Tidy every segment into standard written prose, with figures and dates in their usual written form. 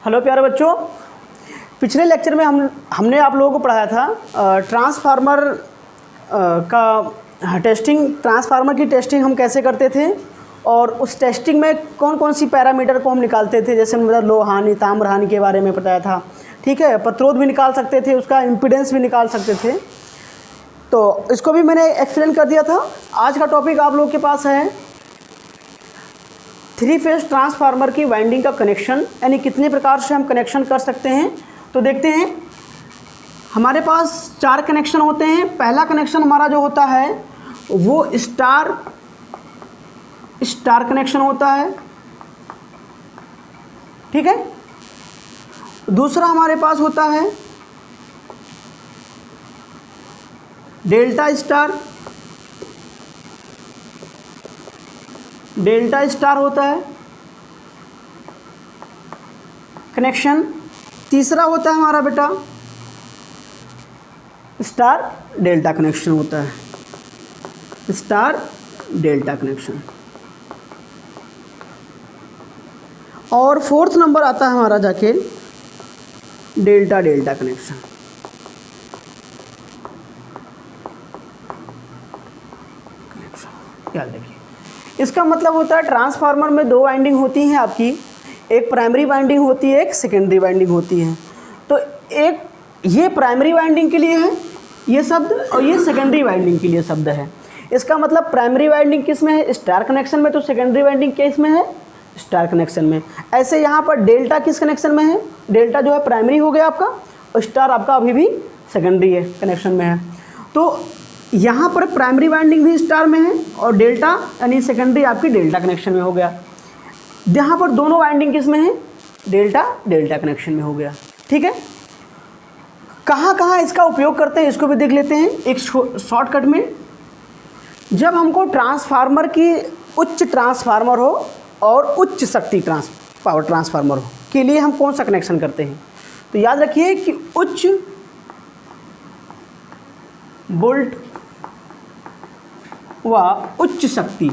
Hello प्यारे बच्चों, पिछले लेक्चर में हमने आप लोगों को पढ़ाया था ट्रांसफार्मर का टेस्टिंग, ट्रांसफार्मर की टेस्टिंग हम कैसे करते थे और उस टेस्टिंग में कौन कौन सी पैरामीटर को हम निकालते थे। जैसे मतलब लोह हानि, ताम्र हानि के बारे में बताया था, ठीक है। प्रतिरोध भी निकाल सकते थे, उसका इम्पीडेंस भी निकाल सकते थे, तो इसको भी मैंने एक्सप्लेन कर दिया था। आज का टॉपिक आप लोगों के पास है 3 फेज ट्रांसफार्मर की वाइंडिंग का कनेक्शन, यानी कितने प्रकार से हम कनेक्शन कर सकते हैं। तो देखते हैं, हमारे पास 4 कनेक्शन होते हैं। पहला कनेक्शन हमारा जो होता है वो स्टार कनेक्शन होता है, ठीक है। दूसरा हमारे पास होता है डेल्टा स्टार होता है कनेक्शन। तीसरा होता है हमारा बेटा स्टार डेल्टा कनेक्शन होता है, स्टार डेल्टा कनेक्शन। और फोर्थ नंबर आता है हमारा जाके डेल्टा डेल्टा कनेक्शन। क्या देखिए, इसका मतलब होता है ट्रांसफार्मर में 2 वाइंडिंग होती हैं आपकी, एक प्राइमरी वाइंडिंग होती है, एक सेकेंडरी वाइंडिंग होती है। तो एक ये प्राइमरी वाइंडिंग के लिए है ये शब्द, और ये सेकेंडरी वाइंडिंग के लिए शब्द है। इसका मतलब प्राइमरी वाइंडिंग किस में है, स्टार कनेक्शन में, तो सेकेंडरी वाइंडिंग किस में है, स्टार कनेक्शन में। ऐसे यहाँ पर डेल्टा किस कनेक्शन में है, डेल्टा जो है प्राइमरी हो गया आपका, और स्टार आपका अभी भी सेकेंडरी है कनेक्शन में है। तो यहाँ पर प्राइमरी वाइंडिंग भी स्टार में है और डेल्टा यानी सेकेंडरी आपकी डेल्टा कनेक्शन में हो गया। यहाँ पर दोनों वाइंडिंग किस में है, डेल्टा डेल्टा कनेक्शन में हो गया, ठीक है। कहाँ कहाँ इसका उपयोग करते हैं इसको भी देख लेते हैं एक शॉर्टकट में। जब हमको ट्रांसफार्मर की उच्च ट्रांसफार्मर हो और उच्च शक्ति पावर ट्रांसफार्मर हो के लिए हम कौन सा कनेक्शन करते हैं, तो याद रखिए कि उच्च वोल्ट व उच्च शक्ति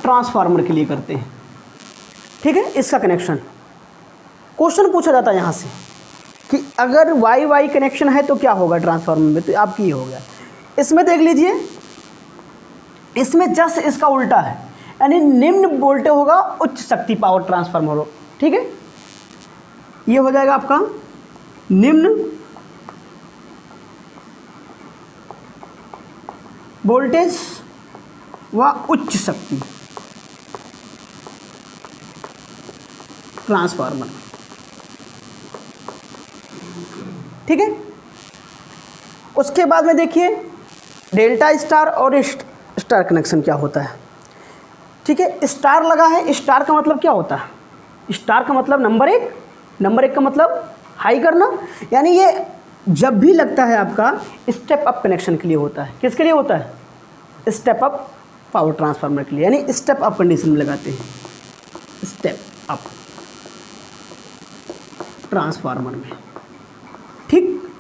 ट्रांसफार्मर के लिए करते हैं, ठीक है। इसका कनेक्शन क्वेश्चन पूछा जाता है यहाँ से कि अगर वाई वाई कनेक्शन है तो क्या होगा ट्रांसफार्मर में, तो आपकी ये हो गया। इसमें देख लीजिए, इसमें जस्ट इसका उल्टा है, यानी निम्न वोल्टेज होगा, उच्च शक्ति पावर ट्रांसफार्मर हो, ठीक है। ये हो जाएगा आपका निम्न वोल्टेज व उच्च शक्ति ट्रांसफार्मर, ठीक है। उसके बाद में देखिए डेल्टा स्टार और स्टार कनेक्शन क्या होता है, ठीक है। स्टार लगा है, स्टार का मतलब क्या होता है, स्टार का मतलब नंबर एक का मतलब हाई करना, यानी ये जब भी लगता है आपका स्टेप अप कनेक्शन के लिए होता है। किसके लिए होता है, स्टेप अप पावर ट्रांसफार्मर के लिए, यानी स्टेप अप कंडीशन में लगाते हैं, स्टेप अप ट्रांसफार्मर में, ठीक।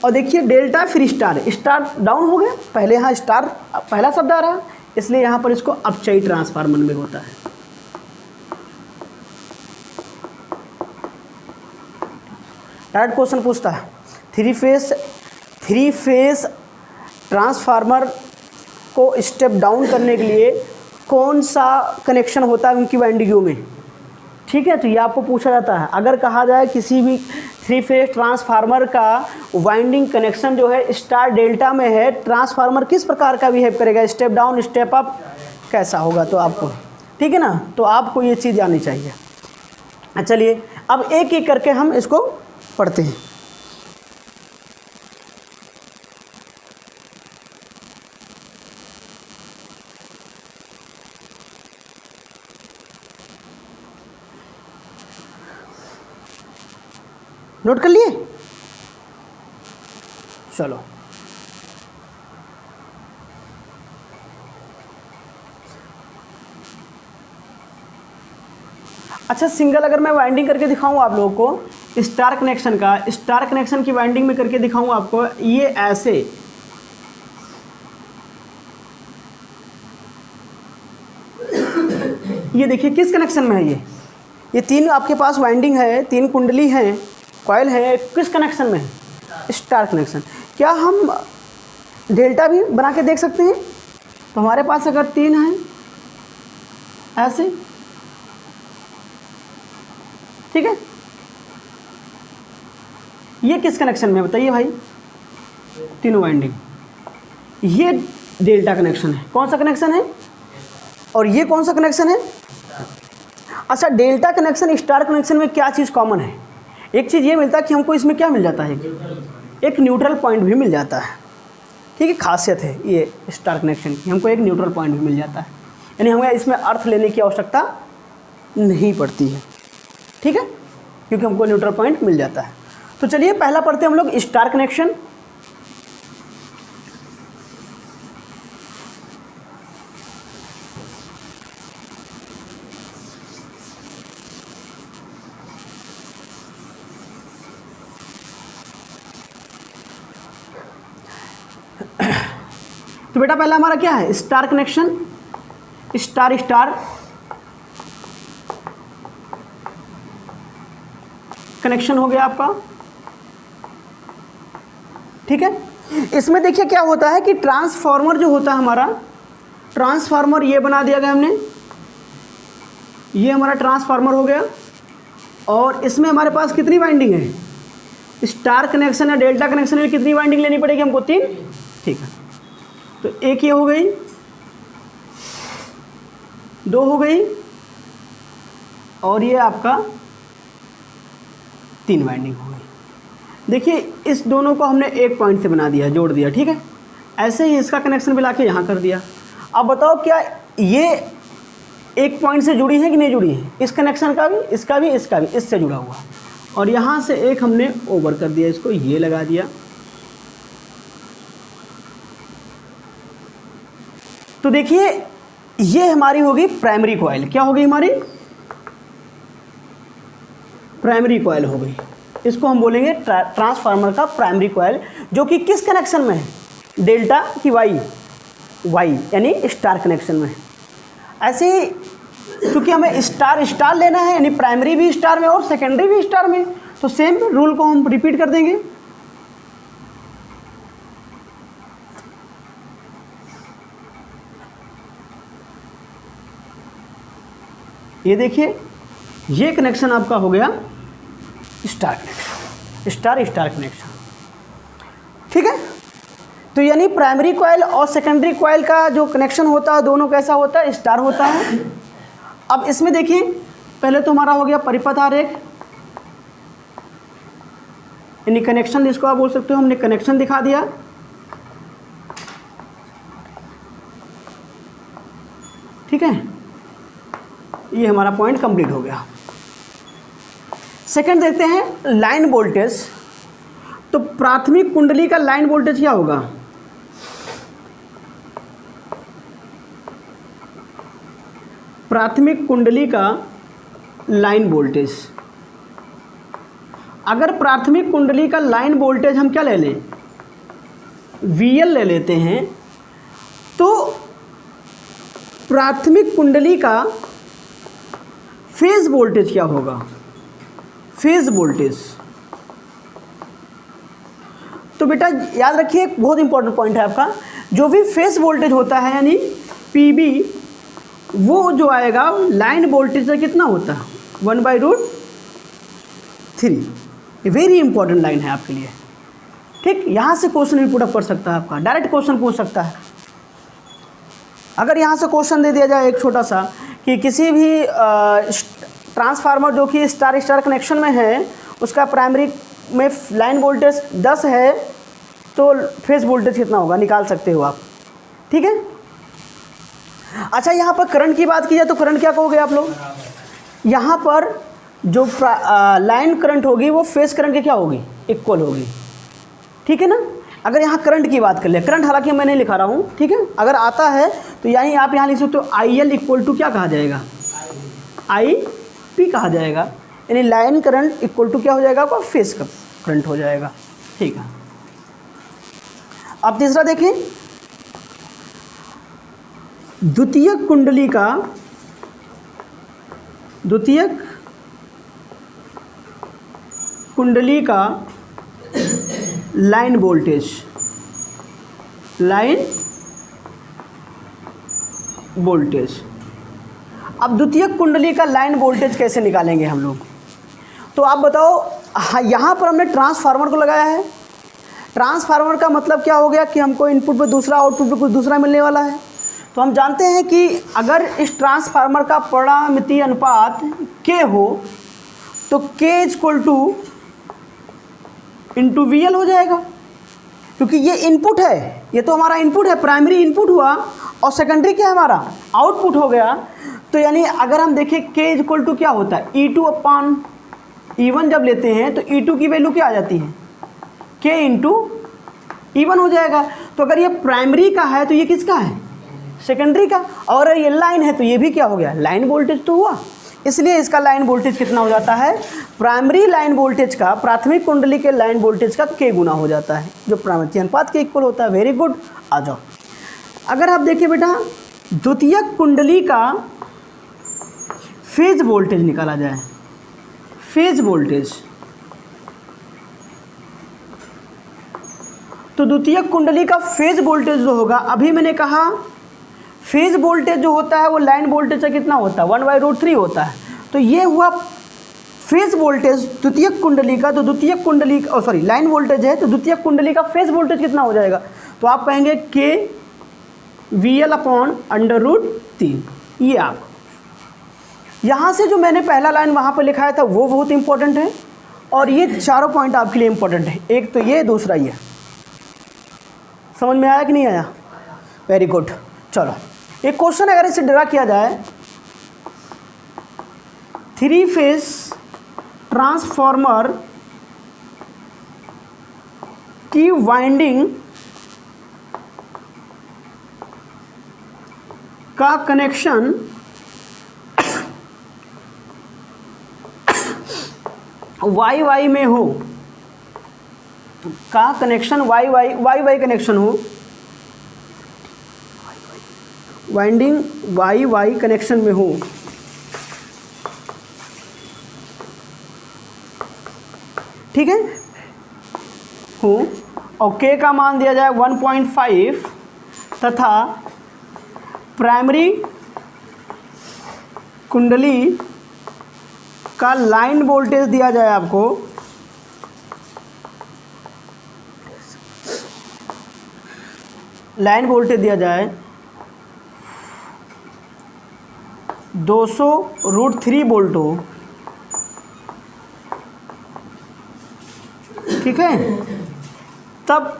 और देखिए डेल्टा फिर स्टार, स्टार डाउन हो गया, पहले यहाँ स्टार पहला शब्द आ रहा है, इसलिए यहाँ पर इसको अपचयी ट्रांसफार्मर में होता है। डायरेक्ट क्वेश्चन पूछता है 3 फेज ट्रांसफार्मर को स्टेप डाउन करने के लिए कौन सा कनेक्शन होता है उनकी वाइंडिंगों में, ठीक है। तो ये आपको पूछा जाता है। अगर कहा जाए किसी भी 3 फेज ट्रांसफार्मर का वाइंडिंग कनेक्शन जो है स्टार डेल्टा में है, ट्रांसफार्मर किस प्रकार का बिहेव करेगा, स्टेप डाउन स्टेप अप कैसा होगा, तो आपको, ठीक है ना। तो आपको ये चीज़ आनी चाहिए। चलिए अब एक एक करके हम इसको पढ़ते हैं। नोट कर लिए, चलो। अच्छा, सिंगल अगर मैं वाइंडिंग करके दिखाऊं आप लोगों को स्टार कनेक्शन का, स्टार कनेक्शन की वाइंडिंग में करके दिखाऊं आपको, ये ऐसे ये देखिए किस कनेक्शन में है ये तीन आपके पास वाइंडिंग है, तीन कुंडली हैं, कॉइल है, किस कनेक्शन में है? Star connection. क्या हम डेल्टा भी बना के देख सकते हैं? तो हमारे पास अगर तीन हैं ऐसे, ठीक है, ये किस कनेक्शन में बताइए भाई? तीनों वाइंडिंग, ये डेल्टा कनेक्शन है। कौन सा कनेक्शन है? और ये कौन सा कनेक्शन है? अच्छा, डेल्टा कनेक्शन स्टार कनेक्शन में क्या चीज़ कॉमन है? एक चीज़ ये मिलता है कि हमको इसमें क्या मिल जाता है, एक न्यूट्रल पॉइंट भी मिल जाता है। ठीक है, खासियत है ये स्टार कनेक्शन की, हमको एक न्यूट्रल पॉइंट भी मिल जाता है, यानी हमें इसमें अर्थ लेने की आवश्यकता नहीं पड़ती है। ठीक है, क्योंकि हमको न्यूट्रल पॉइंट मिल जाता है। तो चलिए पहला पढ़ते हैं हम लोग स्टार कनेक्शन। तो बेटा पहला हमारा क्या है? Star connection, star star connection हो गया आपका। ठीक है, इसमें देखिए क्या होता है कि ट्रांसफार्मर जो होता है हमारा, ट्रांसफार्मर ये बना दिया गया हमने, ये हमारा ट्रांसफार्मर हो गया। और इसमें हमारे पास कितनी वाइंडिंग है? स्टार कनेक्शन है, डेल्टा कनेक्शन में कितनी वाइंडिंग लेनी पड़ेगी हमको? 3। ठीक है, तो एक ये हो गई, 2 हो गई, और ये आपका 3 वाइंडिंग हो गई। देखिए इस दोनों को हमने एक पॉइंट से बना दिया, जोड़ दिया। ठीक है, ऐसे ही इसका कनेक्शन मिला के यहाँ कर दिया। अब बताओ क्या ये एक पॉइंट से जुड़ी है कि नहीं जुड़ी है? इस कनेक्शन का भी, इसका भी, इसका भी, इससे जुड़ा हुआ। और यहाँ से एक हमने ओवर कर दिया, इसको ये लगा दिया। तो देखिए ये हमारी होगी प्राइमरी कॉइल। क्या होगी हमारी? प्राइमरी कॉइल हो गई। इसको हम बोलेंगे ट्रांसफार्मर का प्राइमरी कॉइल, जो कि किस कनेक्शन में है? डेल्टा की वाई यानी स्टार कनेक्शन में है। ऐसे ही क्योंकि हमें स्टार स्टार लेना है, यानी प्राइमरी भी स्टार में और सेकेंडरी भी स्टार में, तो सेम रूल को हम रिपीट कर देंगे। ये देखिए ये कनेक्शन आपका हो गया star connection, star star connection. ठीक है, तो यानी प्राइमरी कॉइल और सेकेंडरी कॉइल का जो कनेक्शन होता है दोनों कैसा होता है? स्टार होता है। अब इसमें देखिए पहले तो हमारा हो गया परिपथ आरेख, यानी कनेक्शन, जिसको आप बोल सकते हो, हमने कनेक्शन दिखा दिया। ठीक है, ये हमारा पॉइंट कंप्लीट हो गया। सेकंड देखते हैं लाइन वोल्टेज। तो प्राथमिक कुंडली का लाइन वोल्टेज क्या होगा? प्राथमिक कुंडली का लाइन वोल्टेज, अगर प्राथमिक कुंडली का लाइन वोल्टेज हम क्या ले लें? VL ले लेते हैं, तो प्राथमिक कुंडली का फेज वोल्टेज क्या होगा? Phase voltage. तो बेटा याद रखिए, बहुत इंपॉर्टेंट पॉइंट है आपका, जो भी फेज वोल्टेज होता है यानी PB, वो जो आएगा लाइन वोल्टेज से कितना होता है? 1/√3। वेरी इंपॉर्टेंट लाइन है आपके लिए। ठीक, यहाँ से क्वेश्चन भी पुट अप कर सकता है आपका, डायरेक्ट क्वेश्चन पूछ सकता है। अगर यहाँ से क्वेश्चन दे दिया जाए एक छोटा सा कि किसी भी ट्रांसफार्मर जो कि स्टार स्टार कनेक्शन में है, उसका प्राइमरी में लाइन वोल्टेज 10 है, तो फेज वोल्टेज कितना होगा निकाल सकते हो आप। ठीक है, अच्छा यहाँ पर करंट की बात की जाए तो करंट क्या कहोगे आप लोग? यहाँ पर जो लाइन करंट होगी वो फेज करंट के क्या होगी? इक्वल होगी। ठीक है ना। अगर यहाँ करंट की बात कर ले, करंट हालांकि मैं नहीं लिखा रहा हूँ, ठीक है, अगर आता है तो यानी आप यहाँ लिख सकते हो IL इक्वल टू क्या कहा जाएगा? IP कहा जाएगा, यानी लाइन करंट इक्वल टू क्या हो जाएगा? आपका फेज का करंट हो जाएगा। ठीक है, अब तीसरा देखें, द्वितीयक कुंडली का द्वितीयक कुंडली का लाइन वोल्टेज, लाइन वोल्टेज। अब द्वितीयक कुंडली का लाइन वोल्टेज कैसे निकालेंगे हम लोग? तो आप बताओ, हाँ, यहाँ पर हमने ट्रांसफार्मर को लगाया है। ट्रांसफार्मर का मतलब क्या हो गया कि हमको इनपुट पे दूसरा, आउटपुट पे कुछ दूसरा मिलने वाला है। तो हम जानते हैं कि अगर इस ट्रांसफार्मर का परिणामीय अनुपात K हो तो K equal two into VL हो जाएगा, क्योंकि ये इनपुट है, ये तो हमारा इनपुट है, प्राइमरी इनपुट हुआ और सेकेंडरी क्या है हमारा आउटपुट हो गया। तो यानी अगर हम देखें K इक्वल टू क्या होता है, E2 अपान E1 जब लेते हैं तो E2 की वैल्यू क्या आ जाती है, K इंटू E1 हो जाएगा। तो अगर ये प्राइमरी का है तो ये किसका है, सेकेंडरी का, और ये लाइन है तो ये भी क्या हो गया, लाइन वोल्टेज तो हुआ। इसलिए इसका लाइन वोल्टेज कितना हो जाता है, प्राइमरी लाइन वोल्टेज का प्राथमिक कुंडली के लाइन वोल्टेज का K गुना हो जाता है, जो प्राइमरी अनुपात के इक्वल होता है। वेरी गुड, आ जाओ। अगर आप देखिए बेटा, द्वितीयक कुंडली का फेज वोल्टेज निकाला जाए, फेज वोल्टेज, तो द्वितीयक कुंडली का फेज वोल्टेज जो होगा, अभी मैंने कहा फेज वोल्टेज जो होता है वो लाइन वोल्टेज का कितना होता है, 1/√3 होता है। तो ये हुआ फेज वोल्टेज द्वितीयक कुंडली का। तो द्वितीयक कुंडली लाइन वोल्टेज है, तो द्वितीयक कुंडली का फेज वोल्टेज कितना हो जाएगा, तो आप कहेंगे K VL अपॉन √3। ये आप यहाँ से जो मैंने पहला लाइन वहाँ पर लिखाया था वो बहुत इंपॉर्टेंट है, और ये चारों पॉइंट आपके लिए इंपॉर्टेंट है। एक तो ये, दूसरा ये। समझ में आया कि नहीं आया? Very good. चलो, एक क्वेश्चन अगर इसे ड्रा किया जाए, 3 फेज ट्रांसफॉर्मर की वाइंडिंग का कनेक्शन YY में हो, का कनेक्शन YY कनेक्शन हो, वाइंडिंग YY कनेक्शन में हो, ठीक है, हो, और K का मान दिया जाए 1.5 तथा प्राइमरी कुंडली का लाइन वोल्टेज दिया जाए आपको लाइन वोल्टेज दिया जाए 200√3 वोल्ट हो, ठीक है। तब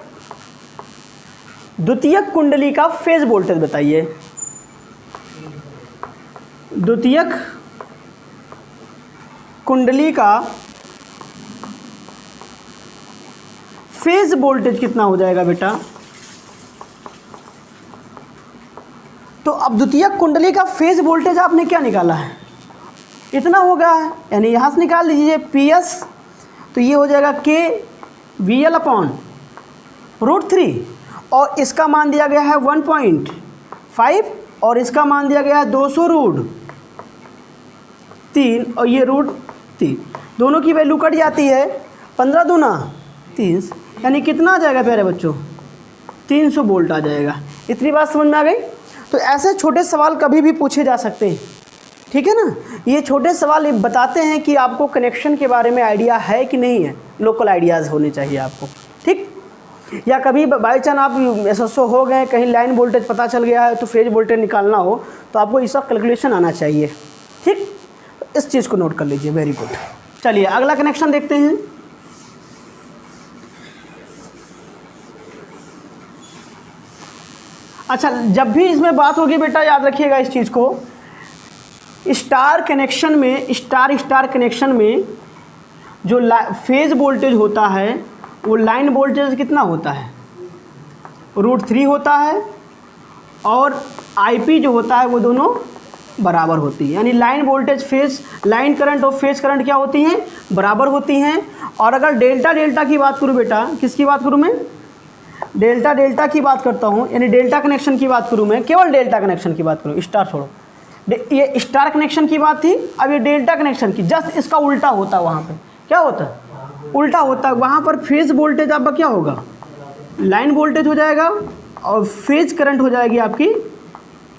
द्वितीयक कुंडली का फेज वोल्टेज बताइए। द्वितीयक कुंडली का फेज वोल्टेज कितना हो जाएगा बेटा? तो अब द्वितीयक कुंडली का फेज वोल्टेज आपने क्या निकाला है, इतना हो गया है, यानी यहाँ से निकाल लीजिए PS। तो ये हो जाएगा K VL अपॉन √3, और इसका मान दिया गया है 1.5, और इसका मान दिया गया है 200√3, और ये √3, दोनों की वैल्यू कट जाती है, 15 दूना 30, यानी कितना आ जाएगा प्यारे बच्चों, 300 वोल्ट आ जाएगा। इतनी बात समझ में आ गई? तो ऐसे छोटे सवाल कभी भी पूछे जा सकते हैं, ठीक है ना। ये छोटे सवाल ये बताते हैं कि आपको कनेक्शन के बारे में आइडिया है कि नहीं है, लोकल आइडियाज़ होने चाहिए आपको, ठीक। या कभी बाई चांस आप SSO हो गए, कहीं लाइन वोल्टेज पता चल गया है तो फेज वोल्टेज निकालना हो तो आपको इसका कैलकुलेशन आना चाहिए, ठीक। इस चीज़ को नोट कर लीजिए। Very good. चलिए अगला कनेक्शन देखते हैं। अच्छा, जब भी इसमें बात होगी बेटा याद रखिएगा इस चीज़ को, स्टार कनेक्शन में, स्टार कनेक्शन में जो फेज वोल्टेज होता है वो लाइन वोल्टेज कितना होता है, √3 होता है, और IP जो होता है वो दोनों बराबर होती है। यानी line voltage phase, line current और फेज करंट क्या होती हैं, बराबर होती हैं। और अगर डेल्टा की बात करूँ बेटा, किसकी बात करूँ मैं, डेल्टा की बात करता हूँ, यानी डेल्टा कनेक्शन की बात करूँ मैं, केवल डेल्टा कनेक्शन की बात करूँ, स्टार छोड़ो, ये स्टार कनेक्शन की बात थी, अब ये डेल्टा कनेक्शन की, जस्ट इसका उल्टा होता है। वहाँ पे क्या होता है, उल्टा होता है। वहाँ पर फेज वोल्टेज आपका क्या होगा, लाइन वोल्टेज हो जाएगा, और फेज करंट हो जाएगी आपकी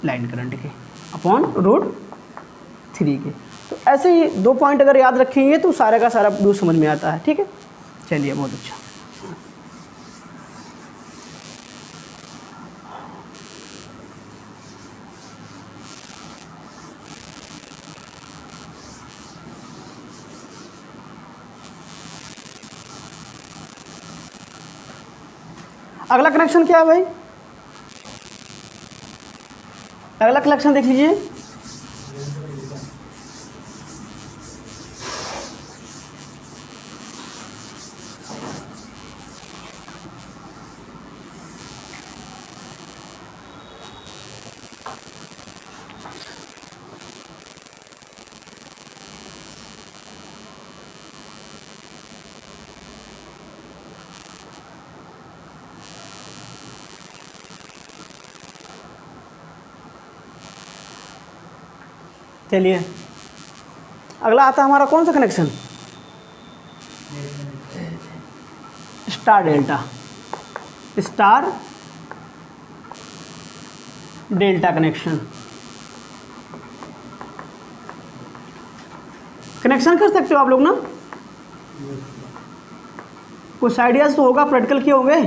लाइन करंट के अपॉन √3 के। तो ऐसे ही 2 पॉइंट अगर याद रखेंगे तो सारे का सारा व्यू समझ में आता है। ठीक है, चलिए बहुत अच्छा। अगला कनेक्शन क्या है भाई, अगला कनेक्शन देख लीजिए। चलिए अगला आता है हमारा कौन सा connection, star delta, star delta connection. Connection कर सकते हो आप लोग ना, कुछ आइडियाज तो होगा, प्रैक्टिकल किए होंगे।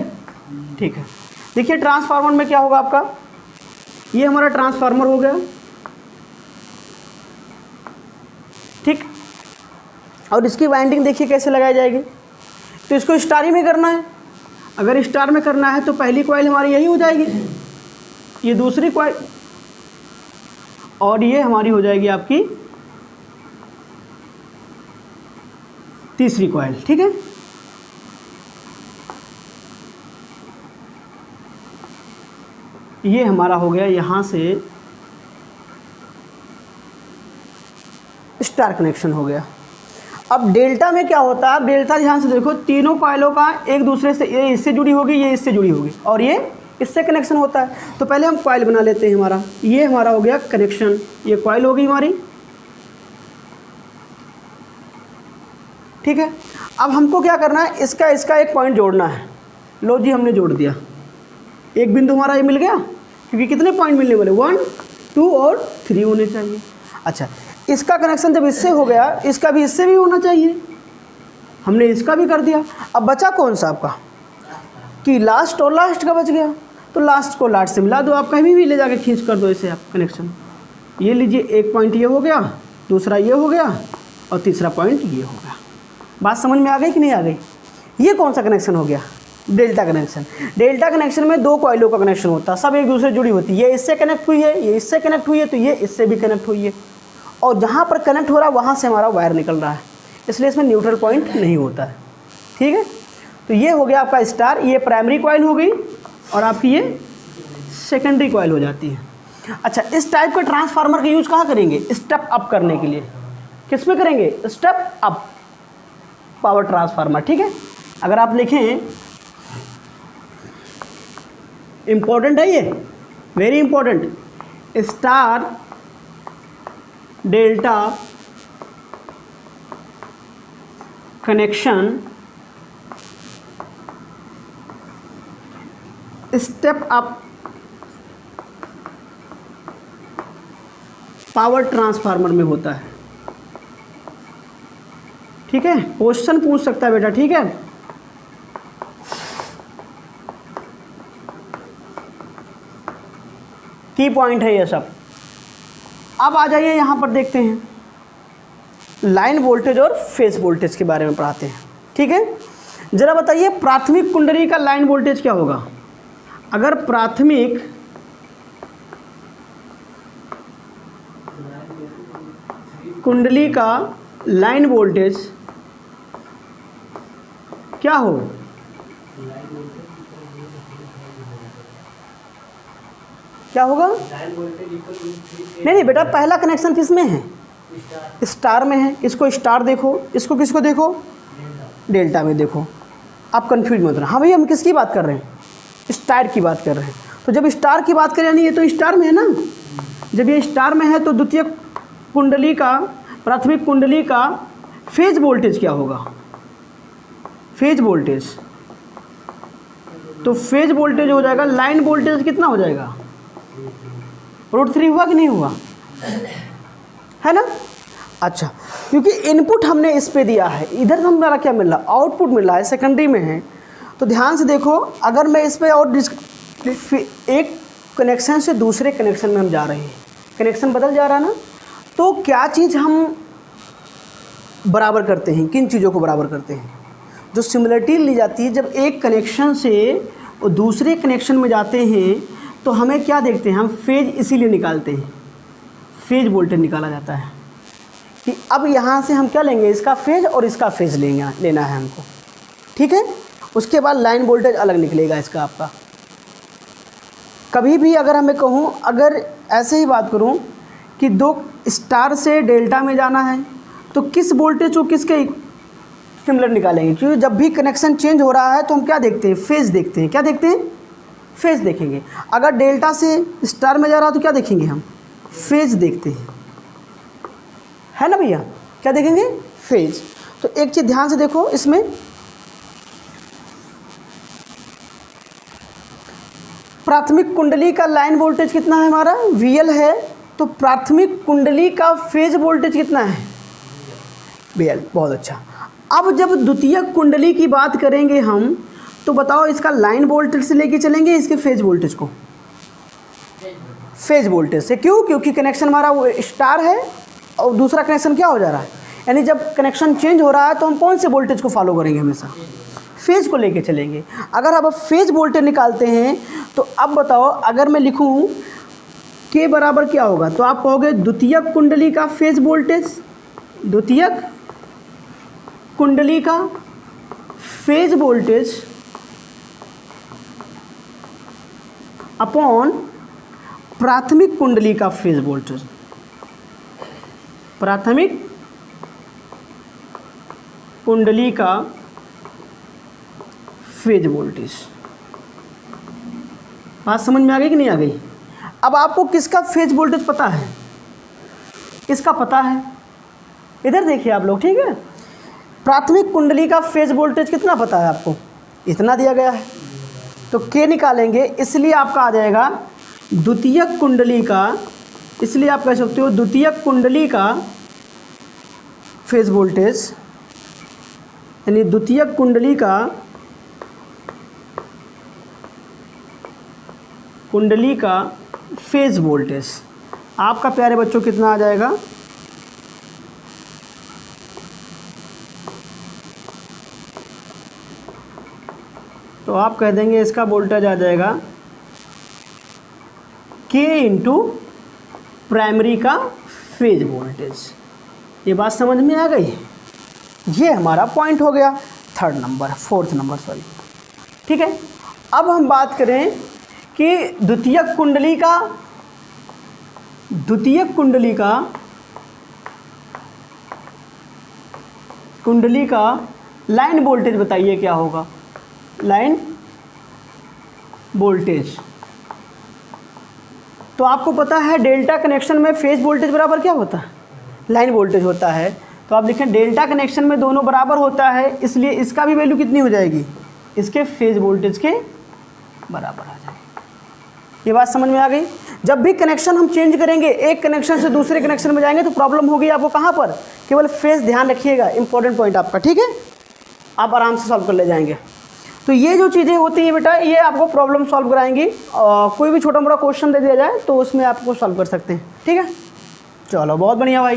ठीक है, देखिए ट्रांसफार्मर में क्या होगा आपका, ये हमारा ट्रांसफार्मर हो गया, ठीक। और इसकी वाइंडिंग देखिए कैसे लगाई जाएगी, तो इसको स्टार ही में करना है। अगर स्टार में करना है तो पहली कॉइल हमारी यही हो जाएगी, ये दूसरी कॉइल, और ये हमारी हो जाएगी आपकी तीसरी कॉइल। ठीक है, ये हमारा हो गया यहाँ से स्टार कनेक्शन हो गया। अब डेल्टा में क्या होता है, डेल्टा ध्यान से देखो, तीनों कॉइलों का एक दूसरे से, ये इससे जुड़ी होगी, ये इससे जुड़ी होगी, और ये इससे कनेक्शन होता है। तो पहले हम कॉइल बना लेते हैं। हमारा ये हमारा हो गया कनेक्शन, ये कॉइल होगी हमारी। ठीक है, अब हमको क्या करना है, इसका एक पॉइंट जोड़ना है। लो जी, हमने जोड़ दिया, एक बिंदु हमारा ये मिल गया, क्योंकि कितने पॉइंट मिलने वाले, 1, 2 और 3 होने चाहिए। अच्छा, इसका कनेक्शन जब इससे हो गया, इसका भी इससे भी होना चाहिए, हमने इसका भी कर दिया। अब बचा कौन सा आपका, कि लास्ट और लास्ट का बच गया, तो लास्ट को लास्ट से मिला दो, आप कहीं भी ले जाके खींच कर दो इसे आप कनेक्शन। ये लीजिए, एक पॉइंट ये हो गया, दूसरा ये हो गया, और तीसरा पॉइंट ये हो गया। बात समझ में आ गई कि नहीं आ गई। ये कौन सा कनेक्शन हो गया, डेल्टा कनेक्शन। डेल्टा कनेक्शन में 2 कॉइलों का कनेक्शन होता है, सब एक दूसरे जुड़ी होती है। ये इससे कनेक्ट हुई है, ये इससे कनेक्ट हुई है, तो ये इससे भी कनेक्ट हुई है, और जहाँ पर कनेक्ट हो रहा है वहाँ से हमारा वायर निकल रहा है, इसलिए इसमें न्यूट्रल पॉइंट नहीं होता है। ठीक है, तो ये हो गया आपका स्टार, ये प्राइमरी कॉइल हो गई, और आपकी ये सेकेंडरी कॉइल हो जाती है। अच्छा, इस टाइप का ट्रांसफार्मर का यूज़ कहाँ करेंगे, स्टेप अप करने के लिए। किस में करेंगे, स्टेप अप पावर ट्रांसफार्मर। ठीक है, अगर आप लिखें, इम्पोर्टेंट है ये, very important, star delta connection step up power transformer में होता है। ठीक है, क्वेश्चन पूछ सकता है बेटा। ठीक है, की पॉइंट है ये सब। अब आ जाइए यहाँ पर देखते हैं, लाइन वोल्टेज और फेज वोल्टेज के बारे में पढ़ाते हैं। ठीक है, जरा बताइए, प्राथमिक कुंडली का लाइन वोल्टेज क्या होगा। अगर प्राथमिक कुंडली का लाइन वोल्टेज क्या हो, क्या होगा, नहीं बेटा, पहला कनेक्शन किस में है, स्टार में है। इसको स्टार देखो, इसको किसको देखो, डेल्टा में देखो, आप कंफ्यूज मत रहना। हाँ भैया, हम किसकी बात कर रहे हैं, स्टार की बात कर रहे हैं। तो जब स्टार की बात करें, यानी ये तो स्टार में है ना, जब ये स्टार में है तो द्वितीयक कुंडली का, प्राथमिक कुंडली का फेज वोल्टेज क्या होगा? फेज वोल्टेज, तो फेज वोल्टेज हो जाएगा, लाइन वोल्टेज कितना हो जाएगा? √3 हुआ कि नहीं हुआ? है ना? अच्छा, क्योंकि इनपुट हमने इस पे दिया है, इधर तो हमारा क्या मिल रहा है? आउटपुट मिल रहा है, सेकेंडरी में है। तो ध्यान से देखो, अगर मैं इस पे और एक कनेक्शन से दूसरे कनेक्शन में हम जा रहे हैं, कनेक्शन बदल जा रहा है ना, तो क्या चीज़ हम बराबर करते हैं? किन चीज़ों को बराबर करते हैं? जो सिमिलरिटी ली जाती है, जब एक कनेक्शन से और दूसरे कनेक्शन में जाते हैं तो हमें क्या देखते हैं? हम फेज इसीलिए निकालते हैं, फेज वोल्टेज निकाला जाता है कि अब यहाँ से हम क्या लेंगे? इसका फेज और इसका फेज लेना है हमको, ठीक है। उसके बाद लाइन वोल्टेज अलग निकलेगा इसका आपका। कभी भी अगर हमें कहूँ, अगर ऐसे ही बात करूँ कि 2 स्टार से डेल्टा में जाना है तो किस वोल्टेज को किसके सिमिलर निकालेंगे? क्योंकि जब भी कनेक्शन चेंज हो रहा है तो हम क्या देखते हैं? फेज देखते हैं। क्या देखते हैं? फेज देखेंगे। अगर डेल्टा से स्टार में जा रहा है तो क्या देखेंगे हम? फेज देखते हैं, है ना भैया? क्या देखेंगे? फेज। तो एक चीज़ ध्यान से देखो, इसमें प्राथमिक कुंडली का लाइन वोल्टेज कितना है हमारा? VL है। तो प्राथमिक कुंडली का फेज वोल्टेज कितना है? VL। बहुत अच्छा। अब जब द्वितीयक कुंडली की बात करेंगे हम, तो बताओ इसका लाइन वोल्टेज से लेके चलेंगे इसके फेज वोल्टेज को? फेज वोल्टेज से। क्यों? क्योंकि कनेक्शन हमारा वो स्टार है और दूसरा कनेक्शन क्या हो जा रहा है, यानी जब कनेक्शन चेंज हो रहा है तो हम कौन से वोल्टेज को फॉलो करेंगे? हमेशा फेज को लेके चलेंगे। अगर अब फेज वोल्टेज निकालते हैं तो अब बताओ, अगर मैं लिखूं के बराबर क्या होगा, तो आप कहोगे द्वितीयक कुंडली का फेज वोल्टेज, द्वितीयक कुंडली का फेज वोल्टेज अपॉन प्राथमिक कुंडली का फेज वोल्टेज। प्राथमिक कुंडली का फेज वोल्टेज। बात समझ में आ गई कि नहीं आ गई? अब आपको किसका फेज वोल्टेज पता है? किसका पता है? इधर देखिए आप लोग, ठीक है। प्राथमिक कुंडली का फेज वोल्टेज कितना पता है आपको? इतना दिया गया है, तो के निकालेंगे, इसलिए आपका आ जाएगा द्वितीयक कुंडली का, इसलिए आप कह सकते हो द्वितीयक कुंडली का फेज वोल्टेज, यानी द्वितीयक कुंडली का फेज वोल्टेज आपका प्यारे बच्चों कितना आ जाएगा? तो आप कह देंगे इसका वोल्टेज आ जाएगा K इंटू प्राइमरी का फेज वोल्टेज। ये बात समझ में आ गई? ये हमारा पॉइंट हो गया, फोर्थ नंबर सॉरी, ठीक है। अब हम बात करें कि द्वितीयक कुंडली का लाइन वोल्टेज बताइए क्या होगा? लाइन वोल्टेज, तो आपको पता है डेल्टा कनेक्शन में फेज वोल्टेज बराबर क्या होता है? लाइन वोल्टेज होता है। तो आप लिखें डेल्टा कनेक्शन में दोनों बराबर होता है, इसलिए इसका भी वैल्यू कितनी हो जाएगी? इसके फेज वोल्टेज के बराबर आ जाएगी। ये बात समझ में आ गई? जब भी कनेक्शन हम चेंज करेंगे, एक कनेक्शन से दूसरे कनेक्शन में जाएंगे तो प्रॉब्लम होगी आपको कहाँ पर? केवल फेज ध्यान रखिएगा, इंपॉर्टेंट पॉइंट आपका, ठीक है। आप आराम से सॉल्व कर ले जाएंगे। तो ये जो चीज़ें होती हैं बेटा, ये आपको प्रॉब्लम सॉल्व कराएंगी। कोई भी छोटा मोटा क्वेश्चन दे दिया जाए तो उसमें आपको सॉल्व कर सकते हैं, ठीक है। चलो बहुत बढ़िया भाई।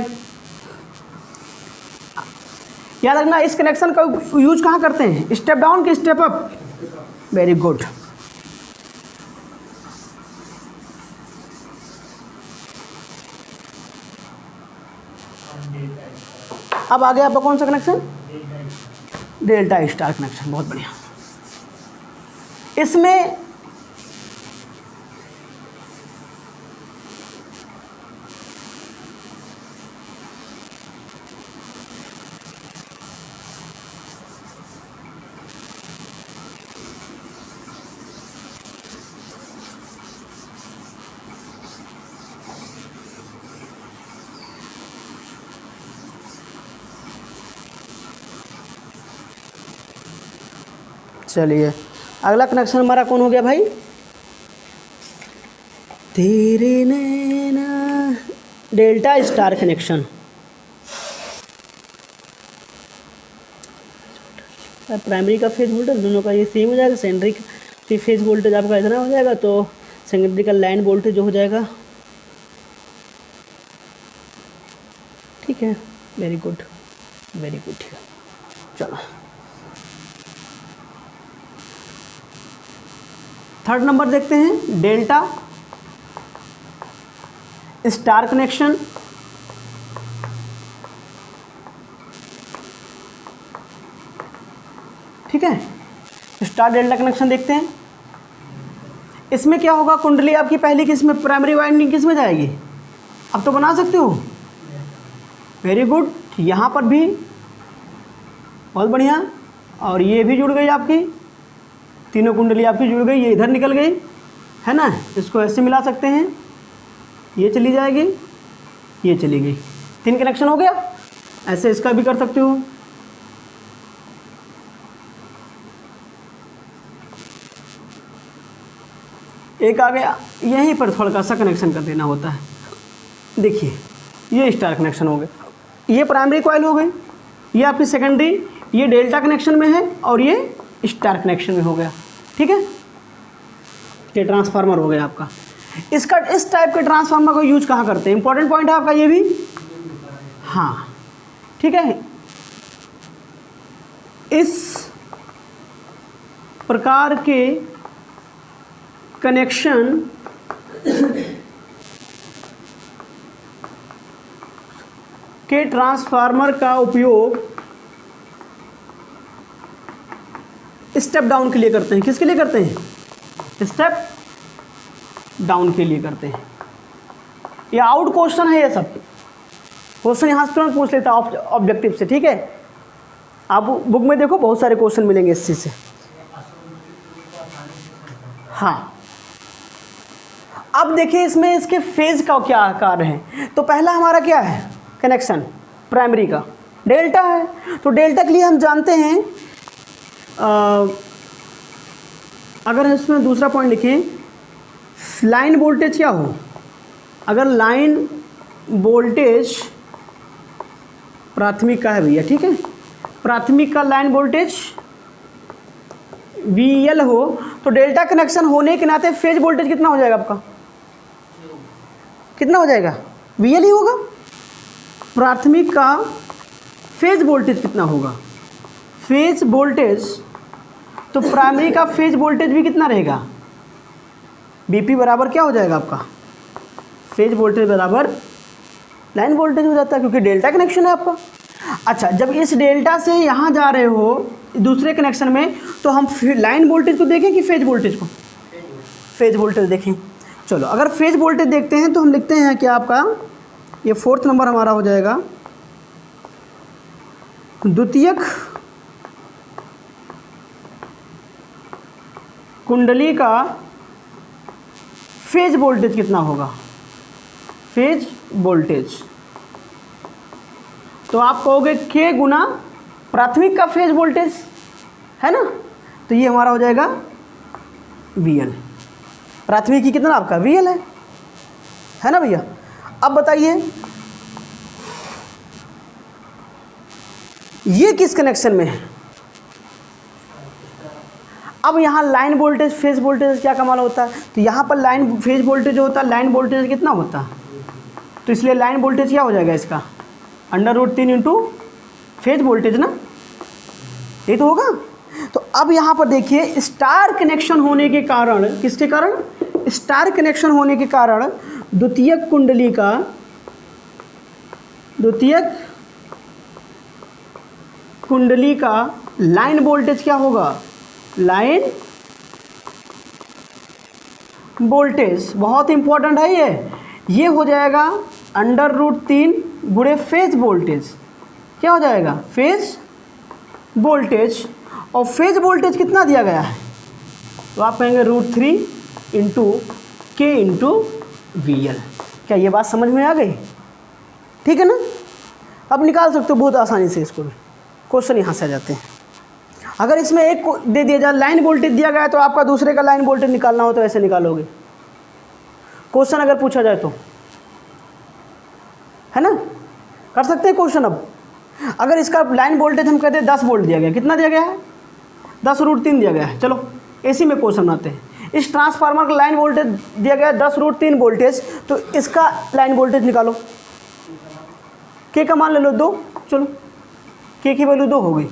याद रखना इस कनेक्शन का यूज कहाँ करते हैं? स्टेप डाउन कि स्टेप अप? Very good. अब आगे आपका कौन सा कनेक्शन? Delta star connection. बहुत बढ़िया। इसमें चलिए अगला कनेक्शन हमारा कौन हो गया भाई, तेरे नैना, डेल्टा स्टार कनेक्शन। प्राइमरी का फेज वोल्टेज दोनों का ये सेम हो जाएगा, सेकेंडरी का फेज वोल्टेज आपका इतना हो जाएगा, तो सेकेंडरी का लाइन वोल्टेज जो हो जाएगा। ठीक है, वेरी गुड वेरी गुड। ठीक है, चलो थर्ड नंबर देखते हैं, डेल्टा स्टार कनेक्शन। ठीक है, स्टार डेल्टा कनेक्शन देखते हैं। इसमें क्या होगा, कुंडली आपकी पहली किस में, प्राइमरी वाइंडिंग किस में जाएगी, अब तो बना सकते हो, वेरी गुड। यहाँ पर भी बहुत बढ़िया, और ये भी जुड़ गई आपकी, तीनों कुंडली आपकी जुड़ गई, ये इधर निकल गई है ना, इसको ऐसे मिला सकते हैं, ये चली जाएगी, ये चली गई, 3 कनेक्शन हो गया। ऐसे इसका भी कर सकते हो। एक आ गया, यहीं पर थोड़ा सा कनेक्शन कर देना होता है। देखिए ये स्टार कनेक्शन हो गया, ये प्राइमरी कॉइल हो गई, ये आपकी सेकेंडरी, ये डेल्टा कनेक्शन में है और ये स्टार कनेक्शन में हो गया। ठीक है, ये ट्रांसफार्मर हो गया आपका। इसका इस टाइप के ट्रांसफार्मर को यूज कहाँ करते हैं, इंपॉर्टेंट पॉइंट है आपका ये भी। हाँ ठीक है, इस प्रकार के कनेक्शन के ट्रांसफार्मर का उपयोग स्टेप डाउन के लिए करते हैं। किसके लिए करते हैं, स्टेप डाउन के लिए करते हैं। ये आउट क्वेश्चन है, ये सब क्वेश्चन यहाँ से तुरंत पूछ लेता है ऑब्जेक्टिव से। ठीक है, आप बुक में देखो बहुत सारे क्वेश्चन मिलेंगे इस चीज़ से। हाँ, अब देखिए इसमें इसके फेज का क्या आकार है। तो पहला हमारा क्या है, कनेक्शन प्राइमरी का डेल्टा है, तो डेल्टा के लिए हम जानते हैं, अगर इसमें दूसरा पॉइंट लिखें, लाइन वोल्टेज क्या हो, अगर लाइन वोल्टेज प्राथमिक का है भैया, ठीक है, प्राथमिक का लाइन वोल्टेज VL हो, तो डेल्टा कनेक्शन होने के नाते फेज वोल्टेज कितना हो जाएगा आपका, कितना हो जाएगा, VL ही होगा। प्राथमिक का फेज वोल्टेज कितना होगा, फेज वोल्टेज, तो प्राइमरी का फेज वोल्टेज भी कितना रहेगा, BP बराबर क्या हो जाएगा आपका, फेज वोल्टेज बराबर लाइन वोल्टेज हो जाता है, क्योंकि डेल्टा कनेक्शन है आपका। अच्छा, जब इस डेल्टा से यहाँ जा रहे हो दूसरे कनेक्शन में, तो हम लाइन वोल्टेज को देखें कि फेज वोल्टेज को, फेज वोल्टेज देखें। चलो अगर फेज वोल्टेज देखते हैं तो हम लिखते हैं कि आपका ये 4th नंबर हमारा हो जाएगा, द्वितीयक कुंडली का फेज वोल्टेज कितना होगा, फेज वोल्टेज, तो आप कहोगे K गुना प्राथमिक का फेज वोल्टेज है ना, तो ये हमारा हो जाएगा VL। प्राथमिक की कितना आपका VL है ना भैया। अब बताइए ये किस कनेक्शन में है, अब यहाँ लाइन वोल्टेज फेज वोल्टेज क्या कमाल होता है, तो यहाँ पर लाइन फेज वोल्टेज होता है, लाइन वोल्टेज कितना होता है, तो इसलिए लाइन वोल्टेज क्या हो जाएगा इसका, √3 इंटू फेज वोल्टेज ना, ये तो होगा। तो अब यहाँ पर देखिए स्टार कनेक्शन होने के कारण, किसके कारण, स्टार कनेक्शन होने के कारण द्वितीयक कुंडली का, द्वितीयक कुंडली का लाइन वोल्टेज क्या होगा, लाइन वोल्टेज, बहुत इंपॉर्टेंट है ये हो जाएगा √3 गुणे फेज वोल्टेज, क्या हो जाएगा, फेज वोल्टेज, और फेज वोल्टेज कितना दिया गया है, तो आप कहेंगे √3 इंटू K इंटू VL। क्या ये बात समझ में आ गई, ठीक है ना। अब निकाल सकते हो बहुत आसानी से इसको, क्वेश्चन यहाँ से आ जाते हैं। अगर इसमें एक को दे दिया जाए, लाइन वोल्टेज दिया गया है, तो आपका दूसरे का लाइन वोल्टेज निकालना हो तो ऐसे निकालोगे, क्वेश्चन अगर पूछा जाए तो, है ना, कर सकते हैं क्वेश्चन। अब अगर इसका लाइन वोल्टेज हम कहते हैं 10 वोल्ट दिया गया, कितना दिया गया है, 10√3 दिया गया है, चलो एसी में क्वेश्चन बनाते हैं। इस ट्रांसफार्मर का लाइन वोल्टेज दिया गया है 10√3 वोल्टेज, तो इसका लाइन वोल्टेज निकालो। के का मान ले लो 2, चलो के की वैल्यू 2 हो गई,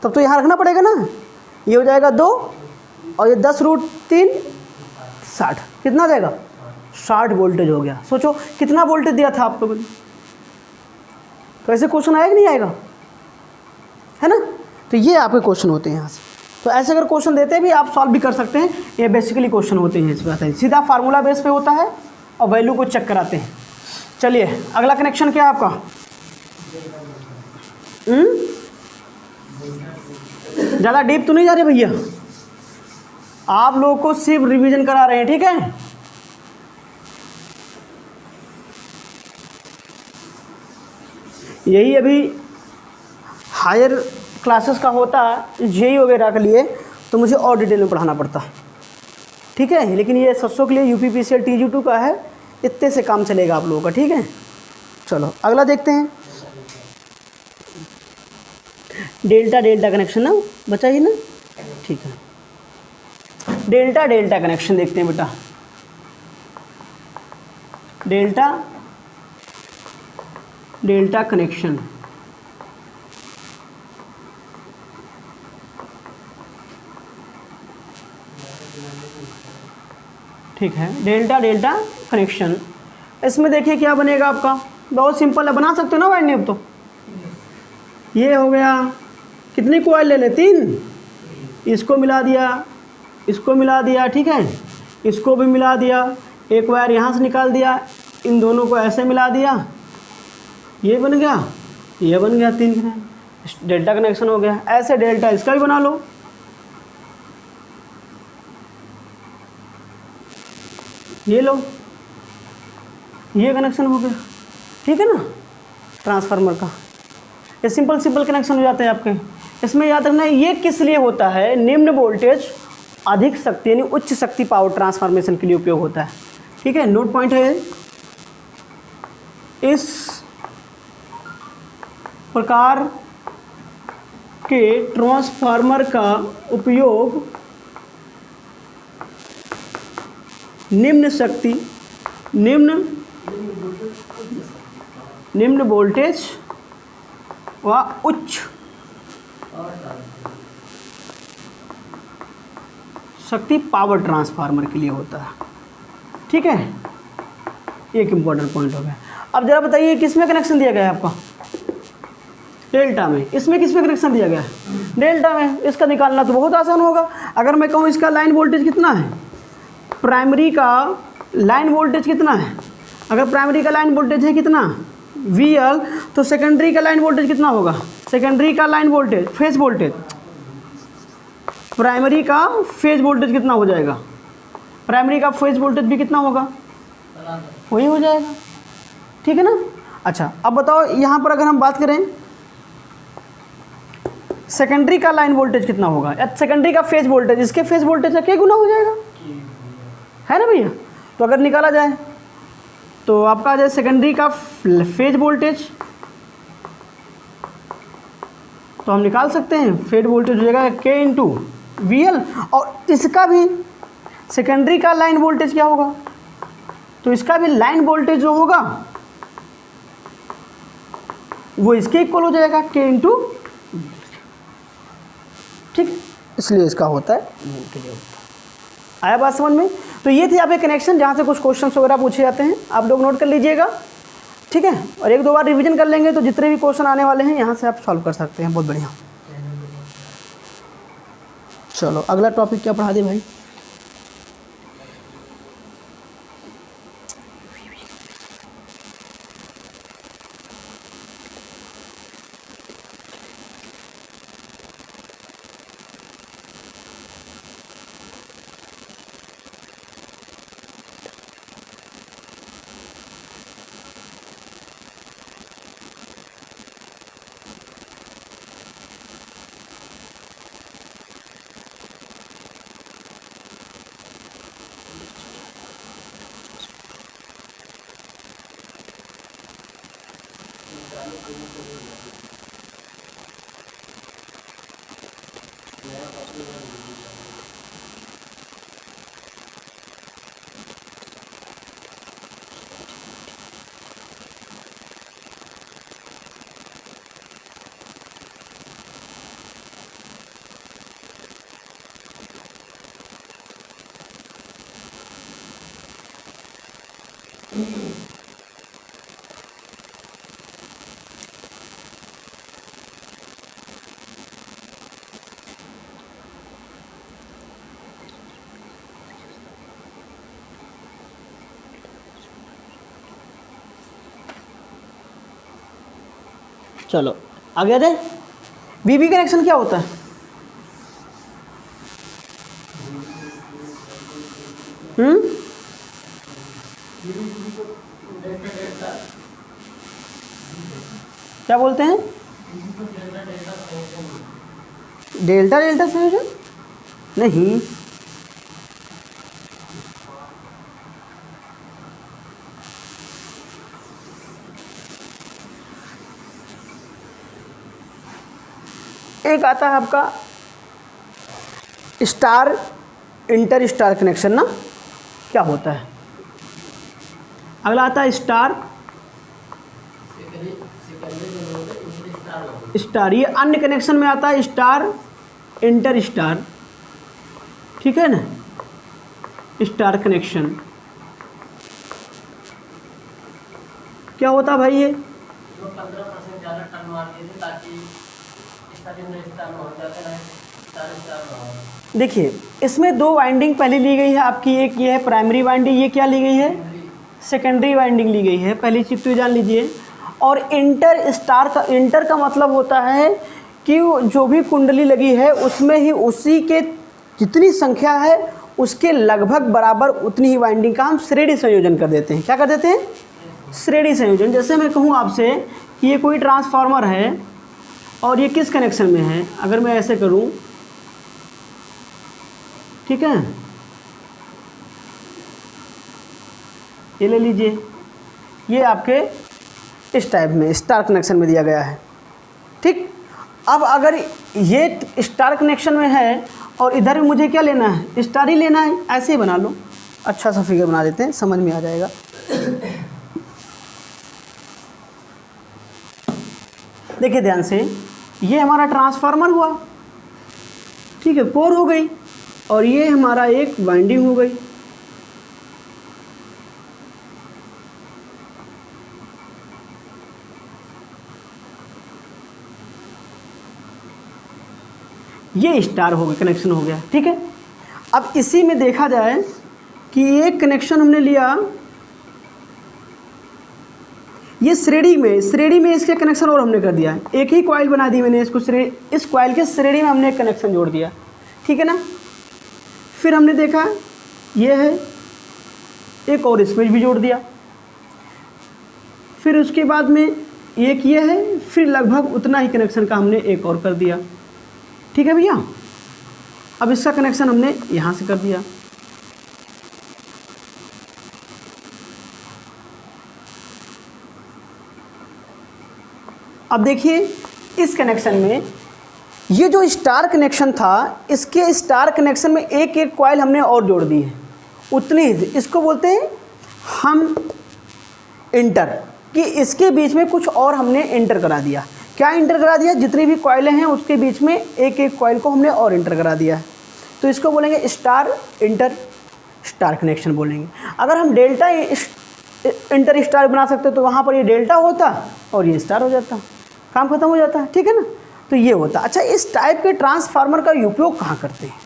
तब तो यहाँ रखना पड़ेगा ना, ये हो जाएगा 2 और ये 10√3 60, कितना देगा 60 वोल्टेज हो गया। सोचो कितना वोल्टेज दिया था आप लोगों ने, तो ऐसे क्वेश्चन आएगा नहीं आएगा, है ना। तो ये आपके क्वेश्चन होते हैं यहाँ से। तो ऐसे अगर क्वेश्चन देते भी आप सॉल्व भी कर सकते हैं, ये बेसिकली क्वेश्चन होते हैं, इस बात है, सीधा फार्मूला बेस पे होता है और वैल्यू को चेक कराते हैं। चलिए अगला कनेक्शन क्या है आपका, ज़्यादा डीप तो नहीं जा रहे भैया, आप लोगों को सिर्फ रिवीजन करा रहे हैं, ठीक है। यही अभी हायर क्लासेस का होता जेई वगैरह के लिए तो मुझे और डिटेल में पढ़ाना पड़ता, ठीक है। लेकिन ये सत्सों के लिए यूपीपीसीएल TG2 का है, इतने से काम चलेगा आप लोगों का, ठीक है। चलो अगला देखते हैं, डेल्टा डेल्टा कनेक्शन ना बचा ही ना, ठीक है। डेल्टा डेल्टा कनेक्शन देखते हैं बेटा, डेल्टा डेल्टा कनेक्शन, ठीक है। डेल्टा डेल्टा कनेक्शन, इसमें देखिए क्या बनेगा आपका, बहुत सिंपल है, बना सकते हो ना वाइंडिंग। अब तो ये हो गया, कितनी कॉइल ले ले 3, इसको मिला दिया, इसको मिला दिया, ठीक है, इसको भी मिला दिया, एक वायर यहाँ से निकाल दिया, इन दोनों को ऐसे मिला दिया, ये बन गया, ये बन गया, 3 डेल्टा कनेक्शन हो गया। ऐसे डेल्टा इसका भी बना लो, ये लो, ये कनेक्शन हो गया, ठीक है ना, ट्रांसफार्मर का। ये सिंपल सिंपल कनेक्शन हो जाते हैं आपके। इसमें याद रखना ये किस लिए होता है, निम्न वोल्टेज अधिक शक्ति यानी उच्च शक्ति पावर ट्रांसफॉर्मेशन के लिए उपयोग होता है, ठीक है। नोट पॉइंट है, इस प्रकार के ट्रांसफार्मर का उपयोग निम्न शक्ति निम्न वोल्टेज व उच्च शक्ति पावर ट्रांसफार्मर के लिए होता है, ठीक है। एक इम्पॉर्टेंट पॉइंट हो गया। अब जरा बताइए किसमें कनेक्शन दिया गया है आपका, डेल्टा में। इसमें किसमें कनेक्शन दिया गया है, डेल्टा में। इसका निकालना तो बहुत आसान होगा। अगर मैं कहूँ इसका लाइन वोल्टेज कितना है, प्राइमरी का लाइन वोल्टेज कितना है, अगर प्राइमरी का लाइन वोल्टेज है कितना VL, तो सेकेंडरी का लाइन वोल्टेज कितना होगा, सेकेंडरी का line voltage phase voltage, primary का फेज वोल्टेज कितना हो जाएगा, प्राइमरी का फेज वोल्टेज भी कितना होगा, वही हो जाएगा, ठीक है ना। अच्छा अब बताओ यहाँ पर अगर हम बात करें सेकेंडरी का लाइन वोल्टेज कितना होगा, या सेकेंडरी का फेज वोल्टेज इसके फेज वोल्टेज का क्या गुना हो जाएगा, है ना भैया। तो अगर निकाला जाए तो आपका आ जाए सेकेंडरी का फेज वोल्टेज, तो हम निकाल सकते हैं फेज वोल्टेज हो जाएगा K इंटू VL, और इसका भी सेकेंडरी का लाइन वोल्टेज क्या होगा, तो इसका भी लाइन वोल्टेज जो होगा वो इसके इक्वल हो जाएगा K इंटू, ठीक, इसलिए इसका होता है के लिए होता है। आया बात समझ में। तो ये थी आपके कनेक्शन जहाँ से कुछ क्वेश्चंस वगैरह पूछे जाते हैं, आप लोग नोट कर लीजिएगा, ठीक है। और 1-2 बार रिवीजन कर लेंगे तो जितने भी क्वेश्चन आने वाले हैं यहाँ से आप सॉल्व कर सकते हैं, बहुत बढ़िया। चलो अगला टॉपिक क्या पढ़ा दे भाई, चलो आगे आ जाए। वीवी कनेक्शन क्या होता है? क्या बोलते हैं? डेल्टा डेल्टा संयोजन नहीं, एक आता है आपका स्टार इंटर स्टार कनेक्शन ना, क्या होता है? अगला आता है स्टार स्टार, ये अन्य कनेक्शन में आता है स्टार इंटर स्टार, ठीक है ना, स्टार कनेक्शन क्या होता है भाई? ये 15% ज़्यादा टर्न मार दिए थे ताकि स्टार हो जाता है, स्टार। देखिए इसमें दो वाइंडिंग पहले ली गई है आपकी, एक ये है प्राइमरी वाइंडिंग, ये क्या ली गई है? सेकेंडरी वाइंडिंग ली गई है, पहली चीज़ तो जान लीजिए। और इंटर स्टार का, इंटर का मतलब होता है कि जो भी कुंडली लगी है उसमें ही उसी के जितनी संख्या है उसके लगभग बराबर उतनी ही वाइंडिंग का हम श्रेणी संयोजन कर देते हैं। क्या कर देते हैं? श्रेणी संयोजन। जैसे मैं कहूँ आपसे कि ये कोई ट्रांसफार्मर है और ये किस कनेक्शन में है, अगर मैं ऐसे करूँ, ठीक है, ये ले लीजिए, ये आपके इस टाइप में स्टार कनेक्शन में दिया गया है, ठीक। अब अगर ये स्टार कनेक्शन में है और इधर भी मुझे क्या लेना है? स्टार ही लेना है, ऐसे ही बना लो, अच्छा सा फिगर बना देते हैं, समझ में आ जाएगा। देखिए ध्यान से, ये हमारा ट्रांसफार्मर हुआ, ठीक है, कोर हो गई, और ये हमारा एक वाइंडिंग हो गई। ये स्टार हो गया, कनेक्शन हो गया, ठीक है। अब इसी में देखा जाए कि एक कनेक्शन हमने लिया, ये श्रेणी में इसके कनेक्शन और हमने कर दिया है, एक ही कॉइल बना दी मैंने इसको, इस कॉइल के श्रेणी में हमने एक कनेक्शन जोड़ दिया, ठीक है ना। फिर हमने देखा ये है, एक और इसमें भी जोड़ दिया, फिर उसके बाद में एक ये है, फिर लगभग उतना ही कनेक्शन का हमने एक और कर दिया, ठीक है भैया। अब इसका कनेक्शन हमने यहाँ से कर दिया, अब देखिए इस कनेक्शन में ये जो स्टार कनेक्शन था, इसके स्टार कनेक्शन में एक एक कॉइल हमने और जोड़ दी है, उतनी ही, इसको बोलते हैं हम इंटर, कि इसके बीच में कुछ और हमने इंटर करा दिया। क्या इंटर करा दिया? जितनी भी कॉइलें हैं उसके बीच में एक एक कॉइल को हमने और इंटर करा दिया है, तो इसको बोलेंगे स्टार इंटर स्टार कनेक्शन बोलेंगे। अगर हम डेल्टा इंटर स्टार बना सकते तो वहाँ पर ये डेल्टा होता और ये स्टार हो जाता, काम खत्म हो जाता है, ठीक है ना। तो ये होता। अच्छा, इस टाइप के ट्रांसफार्मर का उपयोग कहाँ करते हैं?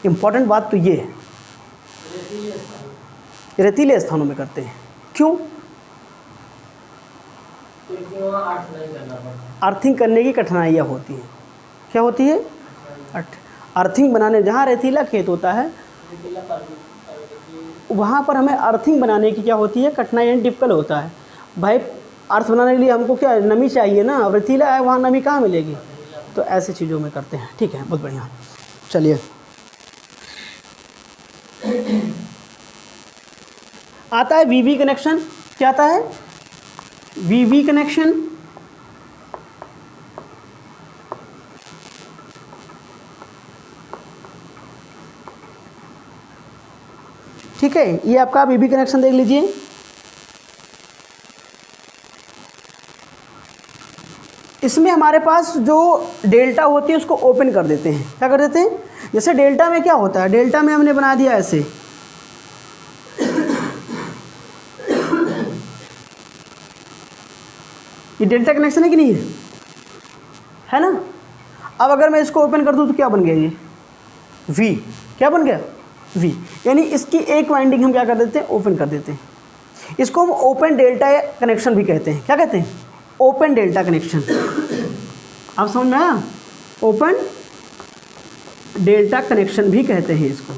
इम्पॉर्टेंट बात तो ये है, रेतीले स्थानों में करते हैं। क्यों? अर्थिंग करने की कठिनाइयाँ होती हैं। क्या होती है? अर्थिंग बनाने, जहाँ रेतीला खेत होता है वहाँ पर हमें अर्थिंग बनाने की क्या होती है? कठिनाई, डिफिकल्ट होता है। भाई अर्थ बनाने के लिए हमको क्या, नमी चाहिए ना, अब रेतीला है वहाँ नमी कहाँ मिलेगी? तो ऐसे चीज़ों में करते हैं, ठीक है, बहुत बढ़िया। चलिए आता है वीवी कनेक्शन। क्या आता है? वीवी कनेक्शन, ठीक है, ये आपका वीवी कनेक्शन देख लीजिए। इसमें हमारे पास जो डेल्टा होती है उसको ओपन कर देते हैं। क्या कर देते हैं? जैसे डेल्टा में क्या होता है, डेल्टा में हमने बना दिया ऐसे, ये डेल्टा कनेक्शन है कि नहीं है ना। अब अगर मैं इसको ओपन कर दूं तो क्या बन गया, ये वी, क्या बन गया, वी, यानी इसकी एक वाइंडिंग हम क्या कर देते हैं, ओपन कर देते हैं। इसको हम ओपन डेल्टा कनेक्शन भी कहते हैं। क्या कहते हैं? Open delta connection. आप समझ में आया? ओपन डेल्टा कनेक्शन भी कहते हैं इसको,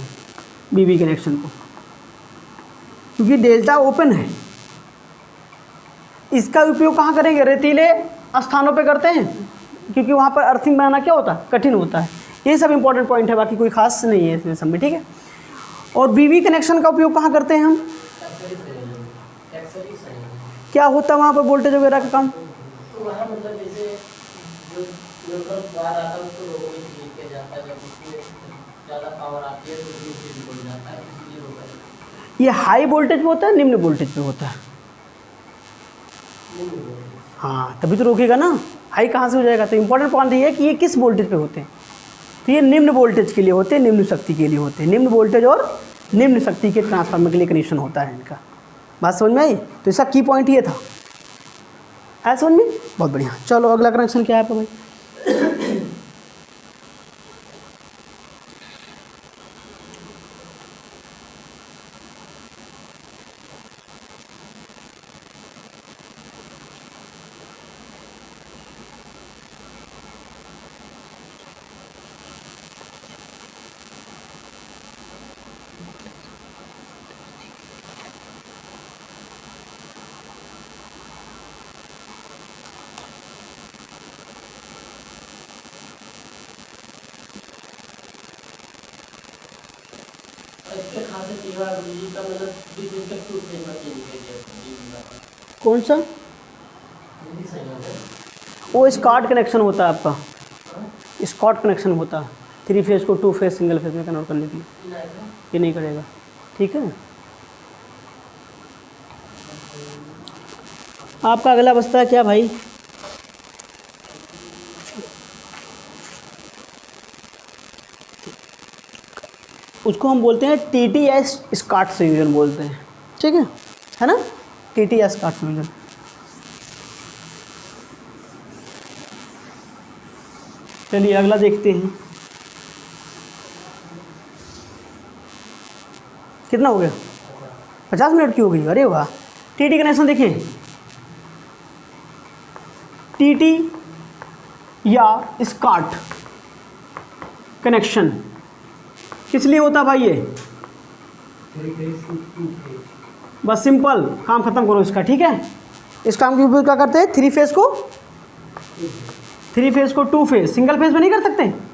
बीबी कनेक्शन को, क्योंकि डेल्टा ओपन है। इसका उपयोग कहाँ करेंगे? रेतीले स्थानों पे करते हैं, क्योंकि वहाँ पर अर्थिंग बनाना क्या होता है, कठिन होता है। ये सब इंपॉर्टेंट पॉइंट है, बाकी कोई खास नहीं है इसमें सब में, ठीक है। और बीबी कनेक्शन का उपयोग कहाँ करते हैं हम? क्या होता है वहाँ पर वोल्टेज वगैरह का काम? तो वहाँ मतलब जैसे जो बाहर आता है उसको रोकने के लिए किया जाता है, जब उसमें ज़्यादा पावर आती है तो फ्यूज हो जाता है, इसलिए रोका जाता है। ये हाई वोल्टेज पे होता है, निम्न वोल्टेज पे होता है? हाँ, तभी तो रोकेगा ना, हाई कहाँ से हो जाएगा। तो इंपॉर्टेंट पॉइंट ये है कि ये किस वोल्टेज पे होते हैं। तो ये निम्न वोल्टेज के लिए होते हैं, निम्न शक्ति के लिए होते हैं। निम्न वोल्टेज और निम्न शक्ति के ट्रांसफार्मर के लिए कनेक्शन होता है इनका। बात समझ में आई? तो इसका की पॉइंट ये था, है समझ में? बहुत बढ़िया। चलो अगला कनेक्शन क्या है आपका भाई? इसके खाते तीव्र बिजली का मतलब बिजली का टूट फेज में चेंज कर दिया। कौन सा? बिजली सही है वो स्कॉट कनेक्शन होता है आपका, स्कॉट कनेक्शन होता है। 3 फेज को 2 फेज सिंगल फेज में कन्वर्ट करने के लिए ये नहीं करेगा, ठीक है। आपका अगला बचता है क्या भाई? उसको हम बोलते हैं TTS स्कॉट संयोजन बोलते हैं, ठीक है ना, TTS स्कॉट संयोजन। चलिए अगला देखते हैं। कितना हो गया? 50 मिनट की हो गई, अरे वाह। TT कनेक्शन देखिए, TT या स्कॉट कनेक्शन किस लिए होता भाई? ये बस सिंपल काम खत्म करो इसका, ठीक है। इस काम के उपयोग क्या करते हैं? 3 फेज को 2 फेज सिंगल फेज में नहीं कर सकते।